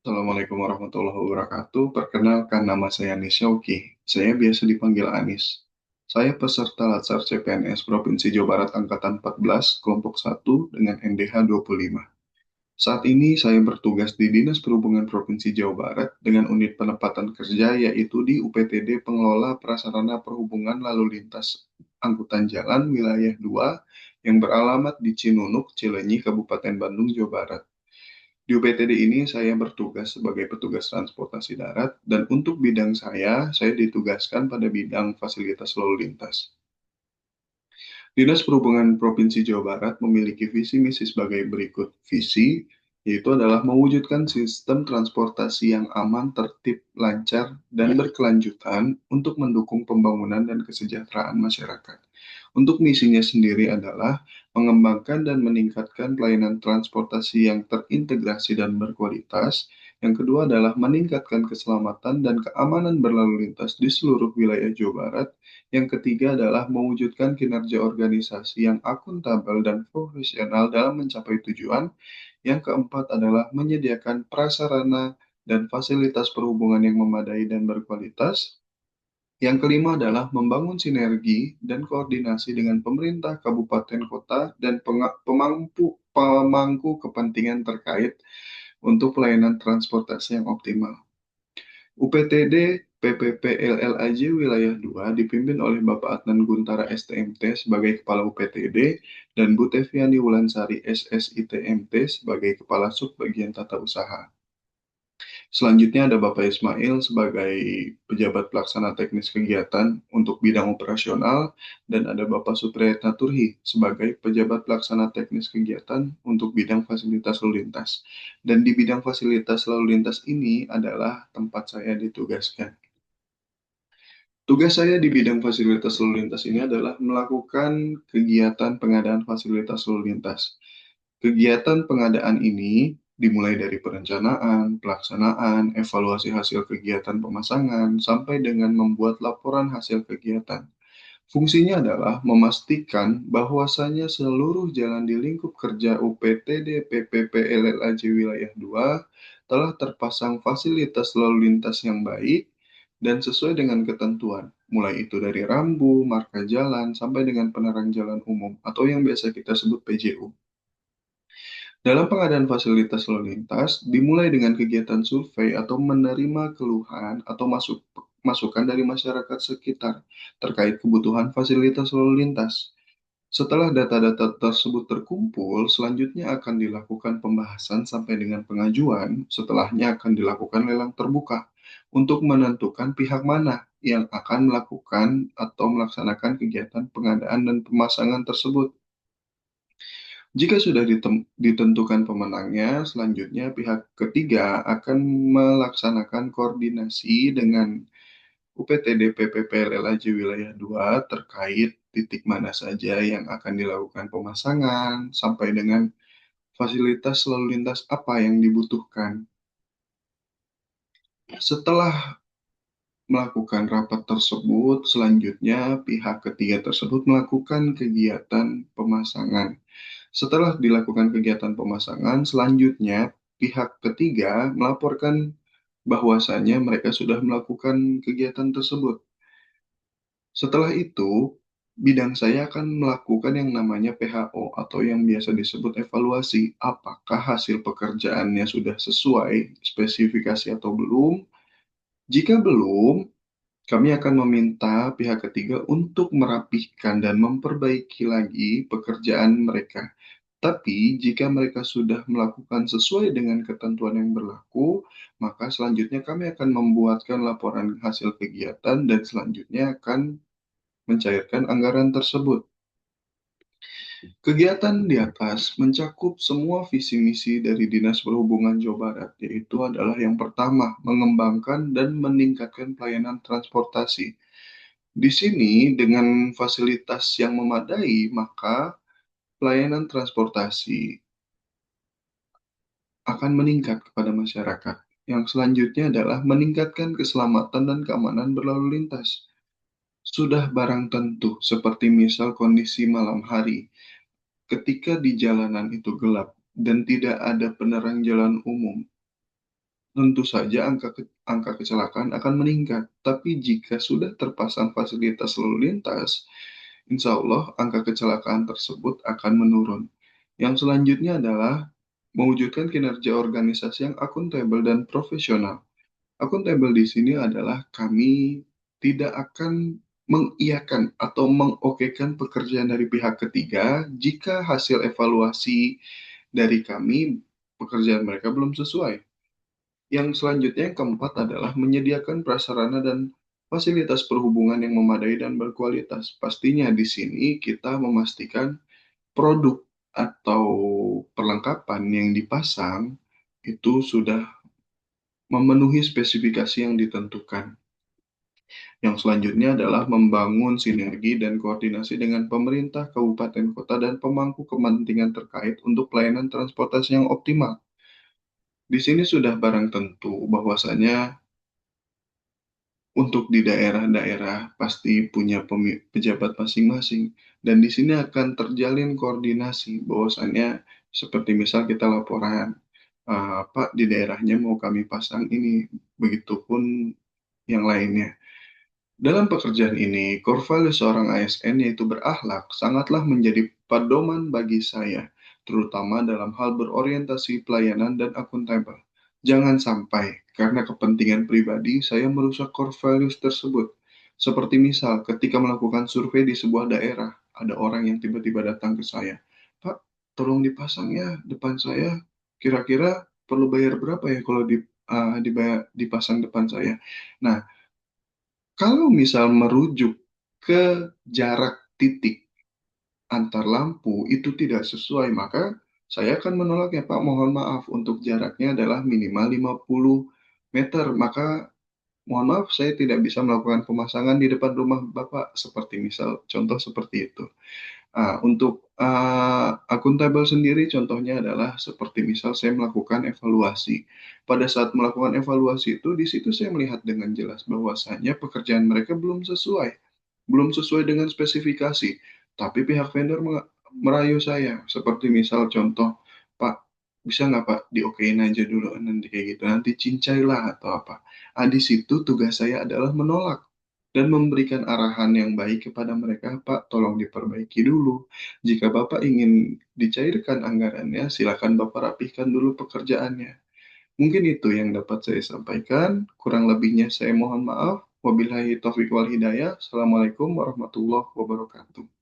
Assalamualaikum warahmatullahi wabarakatuh. Perkenalkan, nama saya Anis Syauki. Saya biasa dipanggil Anis. Saya peserta Latsar CPNS Provinsi Jawa Barat Angkatan 14, kelompok 1 dengan NDH 25. Saat ini saya bertugas di Dinas Perhubungan Provinsi Jawa Barat dengan unit penempatan kerja yaitu di UPTD Pengelola Prasarana Perhubungan Lalu Lintas Angkutan Jalan Wilayah 2 yang beralamat di Cinunuk, Cileunyi, Kabupaten Bandung, Jawa Barat. Di UPTD ini saya bertugas sebagai petugas transportasi darat dan untuk bidang saya ditugaskan pada bidang fasilitas lalu lintas. Dinas Perhubungan Provinsi Jawa Barat memiliki visi misi sebagai berikut. Visi yaitu adalah mewujudkan sistem transportasi yang aman, tertib, lancar, dan berkelanjutan untuk mendukung pembangunan dan kesejahteraan masyarakat. Untuk misinya sendiri adalah mengembangkan dan meningkatkan pelayanan transportasi yang terintegrasi dan berkualitas. Yang kedua adalah meningkatkan keselamatan dan keamanan berlalu lintas di seluruh wilayah Jawa Barat. Yang ketiga adalah mewujudkan kinerja organisasi yang akuntabel dan profesional dalam mencapai tujuan. Yang keempat adalah menyediakan prasarana dan fasilitas perhubungan yang memadai dan berkualitas. Yang kelima adalah membangun sinergi dan koordinasi dengan pemerintah kabupaten kota dan pemangku kepentingan terkait untuk pelayanan transportasi yang optimal. UPTD PPPLLAJ Wilayah 2 dipimpin oleh Bapak Adnan Guntara STMT sebagai Kepala UPTD dan Bu Teviani Wulansari SSITMT sebagai Kepala Subbagian Tata Usaha. Selanjutnya ada Bapak Ismail sebagai pejabat pelaksana teknis kegiatan untuk bidang operasional dan ada Bapak Supriyatna Turhi sebagai pejabat pelaksana teknis kegiatan untuk bidang fasilitas lalu lintas. Dan di bidang fasilitas lalu lintas ini adalah tempat saya ditugaskan. Tugas saya di bidang fasilitas lalu lintas ini adalah melakukan kegiatan pengadaan fasilitas lalu lintas. Kegiatan pengadaan ini dimulai dari perencanaan, pelaksanaan, evaluasi hasil kegiatan pemasangan, sampai dengan membuat laporan hasil kegiatan. Fungsinya adalah memastikan bahwasannya seluruh jalan di lingkup kerja UPTD PPPLLAJ Wilayah 2 telah terpasang fasilitas lalu lintas yang baik dan sesuai dengan ketentuan, mulai itu dari rambu, marka jalan, sampai dengan penerang jalan umum atau yang biasa kita sebut PJU. Dalam pengadaan fasilitas lalu lintas, dimulai dengan kegiatan survei atau menerima keluhan atau masukan dari masyarakat sekitar terkait kebutuhan fasilitas lalu lintas. Setelah data-data tersebut terkumpul, selanjutnya akan dilakukan pembahasan sampai dengan pengajuan. Setelahnya akan dilakukan lelang terbuka untuk menentukan pihak mana yang akan melakukan atau melaksanakan kegiatan pengadaan dan pemasangan tersebut. Jika sudah ditentukan pemenangnya, selanjutnya pihak ketiga akan melaksanakan koordinasi dengan UPTD PPPLLAJ Wilayah 2 terkait titik mana saja yang akan dilakukan pemasangan, sampai dengan fasilitas lalu lintas apa yang dibutuhkan. Setelah melakukan rapat tersebut, selanjutnya pihak ketiga tersebut melakukan kegiatan pemasangan. Setelah dilakukan kegiatan pemasangan, selanjutnya pihak ketiga melaporkan bahwasannya mereka sudah melakukan kegiatan tersebut. Setelah itu, bidang saya akan melakukan yang namanya PHO atau yang biasa disebut evaluasi. Apakah hasil pekerjaannya sudah sesuai spesifikasi atau belum? Jika belum, kami akan meminta pihak ketiga untuk merapihkan dan memperbaiki lagi pekerjaan mereka. Tapi, jika mereka sudah melakukan sesuai dengan ketentuan yang berlaku, maka selanjutnya kami akan membuatkan laporan hasil kegiatan dan selanjutnya akan mencairkan anggaran tersebut. Kegiatan di atas mencakup semua visi misi dari Dinas Perhubungan Jawa Barat, yaitu adalah yang pertama, mengembangkan dan meningkatkan pelayanan transportasi. Di sini, dengan fasilitas yang memadai, maka pelayanan transportasi akan meningkat kepada masyarakat. Yang selanjutnya adalah meningkatkan keselamatan dan keamanan berlalu lintas. Sudah barang tentu, seperti misal kondisi malam hari, ketika di jalanan itu gelap dan tidak ada penerang jalan umum, tentu saja angka kecelakaan akan meningkat. Tapi jika sudah terpasang fasilitas lalu lintas, insya Allah angka kecelakaan tersebut akan menurun. Yang selanjutnya adalah mewujudkan kinerja organisasi yang akuntabel dan profesional. Akuntabel di sini adalah kami tidak akan mengiyakan atau mengokekan pekerjaan dari pihak ketiga jika hasil evaluasi dari kami pekerjaan mereka belum sesuai. Yang selanjutnya yang keempat adalah menyediakan prasarana dan fasilitas perhubungan yang memadai dan berkualitas. Pastinya di sini kita memastikan produk atau perlengkapan yang dipasang itu sudah memenuhi spesifikasi yang ditentukan. Yang selanjutnya adalah membangun sinergi dan koordinasi dengan pemerintah, kabupaten, kota, dan pemangku kepentingan terkait untuk pelayanan transportasi yang optimal. Di sini sudah barang tentu bahwasanya untuk di daerah-daerah pasti punya pejabat masing-masing, dan di sini akan terjalin koordinasi bahwasannya seperti misal kita laporan, Pak di daerahnya mau kami pasang ini, begitupun yang lainnya. Dalam pekerjaan ini, core value seorang ASN yaitu berakhlak sangatlah menjadi pedoman bagi saya, terutama dalam hal berorientasi pelayanan dan akuntabel. Jangan sampai karena kepentingan pribadi saya merusak core values tersebut. Seperti misal ketika melakukan survei di sebuah daerah, ada orang yang tiba-tiba datang ke saya, Pak, tolong dipasang ya depan saya. Kira-kira perlu bayar berapa ya kalau dipasang depan saya? Nah, kalau misal merujuk ke jarak titik antar lampu itu tidak sesuai, maka saya akan menolaknya, Pak. Mohon maaf, untuk jaraknya adalah minimal 50 meter. Maka mohon maaf, saya tidak bisa melakukan pemasangan di depan rumah Bapak. Seperti misal, contoh seperti itu. Untuk akuntabel sendiri contohnya adalah seperti misal saya melakukan evaluasi. Pada saat melakukan evaluasi itu, di situ saya melihat dengan jelas bahwasannya pekerjaan mereka belum sesuai dengan spesifikasi. Tapi pihak vendor merayu saya, seperti misal contoh, Pak, bisa nggak Pak diokein aja dulu nanti kayak gitu, nanti cincailah atau apa. Di situ tugas saya adalah menolak dan memberikan arahan yang baik kepada mereka, Pak, tolong diperbaiki dulu. Jika Bapak ingin dicairkan anggarannya, silakan Bapak rapihkan dulu pekerjaannya. Mungkin itu yang dapat saya sampaikan. Kurang lebihnya saya mohon maaf. Wabillahi taufiq wal hidayah. Assalamualaikum warahmatullahi wabarakatuh.